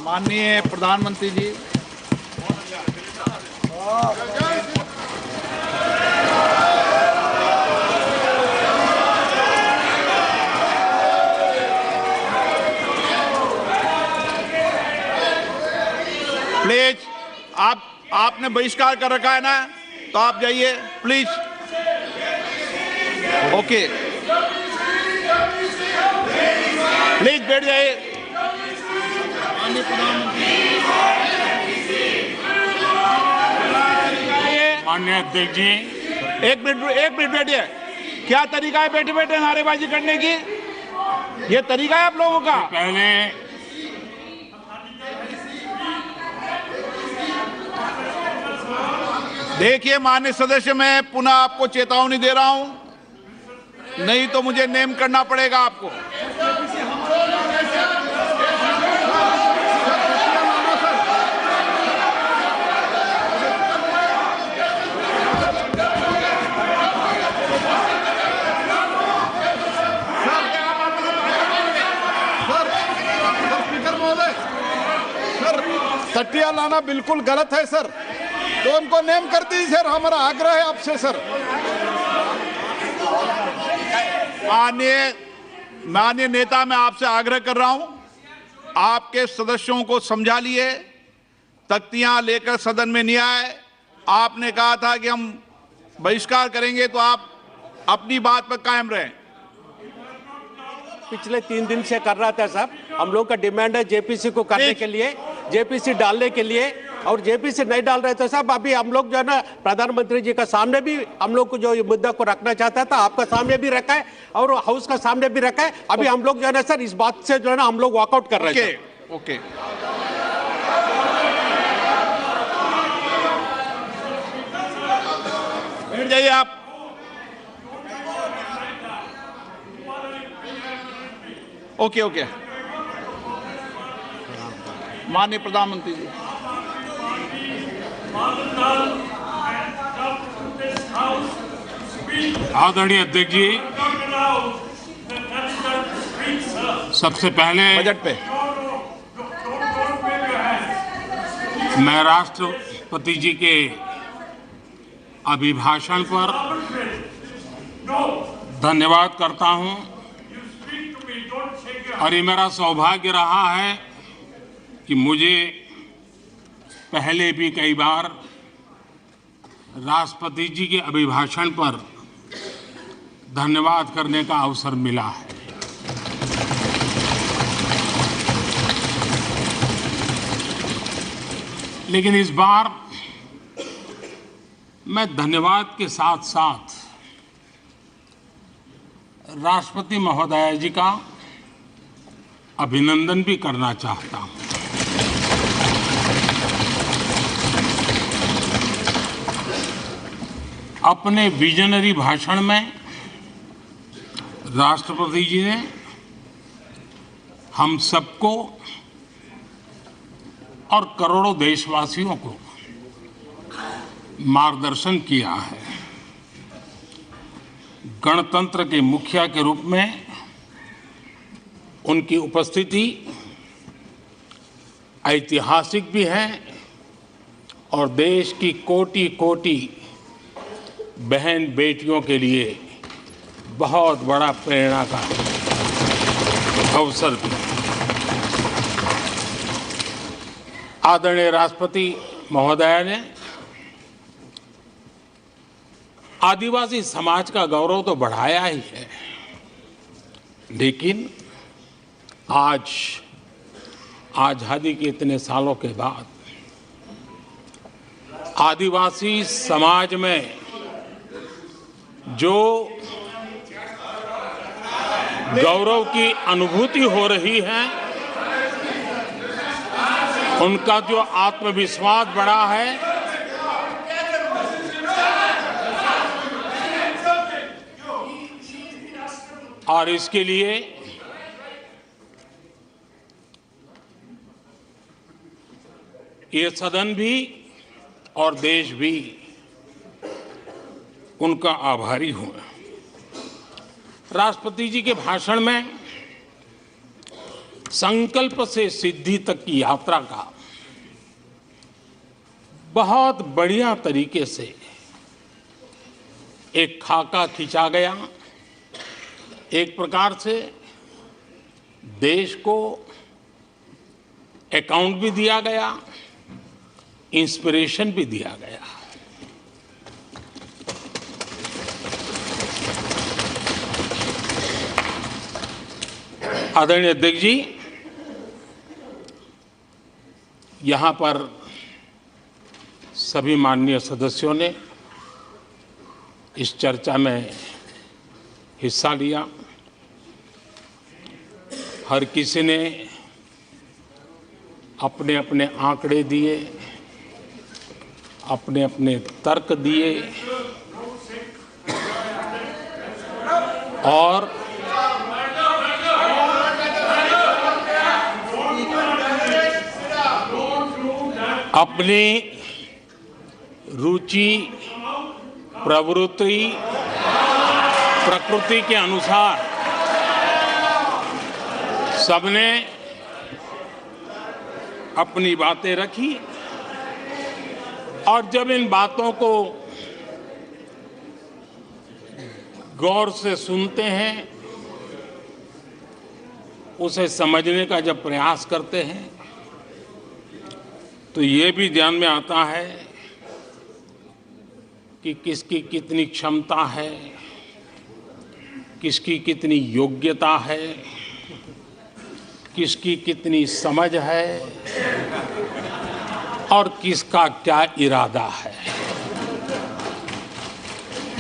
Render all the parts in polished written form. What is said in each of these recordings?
माननीय प्रधानमंत्री जी, प्लीज आपने बहिष्कार कर रखा है ना, तो आप जाइए प्लीज। ओके, प्लीज बैठ जाइए। माननीय अध्यक्ष जी, एक मिनट बैठिए। क्या तरीका है बैठे बैठे नारेबाजी करने की? ये तरीका है आप लोगों का? पहले देखिए माननीय सदस्य, मैं पुनः आपको चेतावनी दे रहा हूं, नहीं तो मुझे नेम करना पड़ेगा आपको। तटिया लाना बिल्कुल गलत है सर, तो उनको नेम कर दीजिए सर, हमारा आग्रह है आपसे सर। माननीय नेता, मैं आपसे आग्रह कर रहा हूं, आपके सदस्यों को समझा लिए, तख्तियां लेकर सदन में नहीं आए। आपने कहा था कि हम बहिष्कार करेंगे, तो आप अपनी बात पर कायम रहें। पिछले 3 दिन से कर रहा था साहब, हम लोग का डिमांड है जेपीसी को करने के लिए, जेपीसी डालने के लिए, और जेपीसी नहीं डाल रहे थे साहब। अभी हम लोग जो है ना प्रधानमंत्री जी का सामने भी हम लोग को जो ये मुद्दा को रखना चाहता था, आपका सामने भी रखा है और हाउस का सामने भी रखा है। अभी हम लोग जो है ना सर इस बात से जो है ना हम लोग वॉकआउट कर रहे हैं। ओके, बैठ जाइए आप। ओके, माननीय प्रधानमंत्री जी। आदरणीय अध्यक्ष जी, सबसे पहले बजट पे मैं राष्ट्रपति जी के अभिभाषण पर धन्यवाद करता हूं, और ये मेरा सौभाग्य रहा है कि मुझे पहले भी कई बार राष्ट्रपति जी के अभिभाषण पर धन्यवाद करने का अवसर मिला है। लेकिन इस बार मैं धन्यवाद के साथ साथ राष्ट्रपति महोदया जी का अभिनंदन भी करना चाहता हूं। अपने विजनरी भाषण में राष्ट्रपति जी ने हम सबको और करोड़ों देशवासियों को मार्गदर्शन किया है। गणतंत्र के मुखिया के रूप में उनकी उपस्थिति ऐतिहासिक भी है और देश की कोटि कोटि बहन बेटियों के लिए बहुत बड़ा प्रेरणा का अवसर भी। आदरणीय राष्ट्रपति महोदया ने आदिवासी समाज का गौरव तो बढ़ाया ही है, लेकिन आज आजादी के इतने सालों के बाद आदिवासी समाज में जो गौरव की अनुभूति हो रही है, उनका जो आत्मविश्वास बढ़ा है, और इसके लिए ये सदन भी और देश भी उनका आभारी हूं। राष्ट्रपति जी के भाषण में संकल्प से सिद्धि तक की यात्रा का बहुत बढ़िया तरीके से एक खाका खींचा गया। एक प्रकार से देश को अकाउंट भी दिया गया, इंस्पिरेशन भी दिया गया। आदरणीय अध्यक्ष जी, यहां पर सभी माननीय सदस्यों ने इस चर्चा में हिस्सा लिया। हर किसी ने अपने अपने आंकड़े दिए, अपने अपने तर्क दिए और अपनी रुचि, प्रवृत्ति, प्रकृति के अनुसार सबने अपनी बातें रखी। और जब इन बातों को गौर से सुनते हैं, उसे समझने का जब प्रयास करते हैं, तो ये भी ध्यान में आता है कि किसकी कितनी क्षमता है, किसकी कितनी योग्यता है, किसकी कितनी समझ है और किसका क्या इरादा है।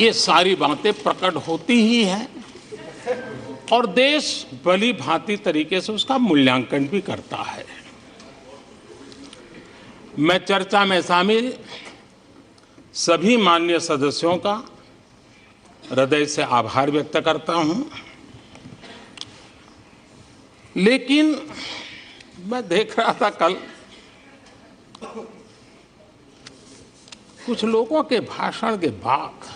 ये सारी बातें प्रकट होती ही हैं और देश भली भांति तरीके से उसका मूल्यांकन भी करता है। मैं चर्चा में शामिल सभी माननीय सदस्यों का हृदय से आभार व्यक्त करता हूं। लेकिन मैं देख रहा था कल कुछ लोगों के भाषण के बाद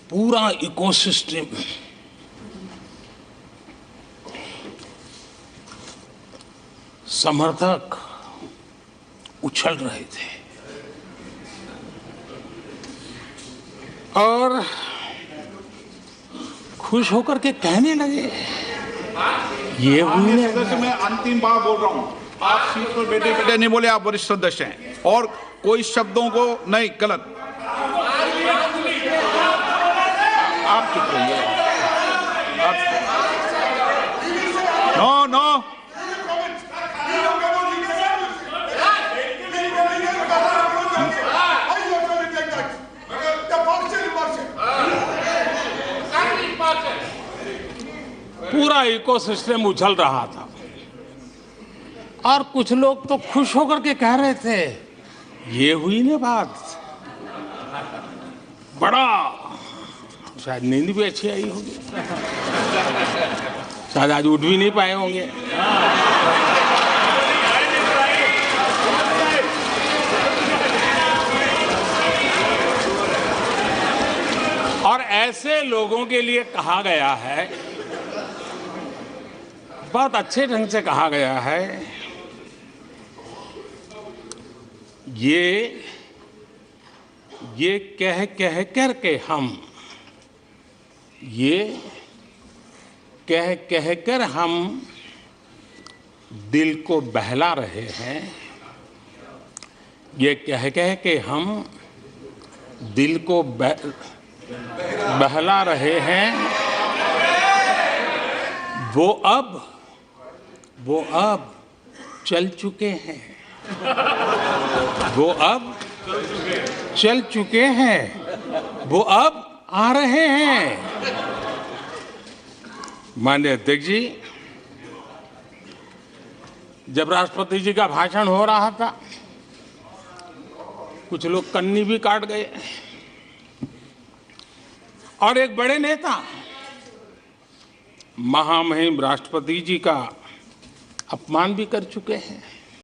पूरा इकोसिस्टम समर्थक उछल रहे थे और खुश होकर के कहने लगे, ये हुई सदस्य, मैं अंतिम बार बोल रहा हूं, आप सीट पर बैठे बैठे नहीं बोले, आप वरिष्ठ सदस्य हैं और कोई शब्दों को नहीं, गलत, आप चुप रहिए। नो नो, पूरा इकोसिस्टम उछल रहा था और कुछ लोग तो खुश होकर के कह रहे थे, ये हुई ना बात, बड़ा, शायद नींद भी अच्छी आई होगी, शायद आज उठ भी नहीं पाए होंगे। और ऐसे लोगों के लिए कहा गया है, बहुत अच्छे ढंग से कहा गया है, ये कह कह करके हम, ये कह कह कर हम दिल को बहला रहे हैं, ये कह कह के हम दिल को बहला रहे हैं। वो अब चल चुके हैं, वो अब चल चुके हैं, वो अब आ रहे हैं। माननीय अध्यक्ष जी, जब राष्ट्रपति जी का भाषण हो रहा था, कुछ लोग कन्नी भी काट गए और एक बड़े नेता महामहिम राष्ट्रपति जी का अपमान भी कर चुके हैं।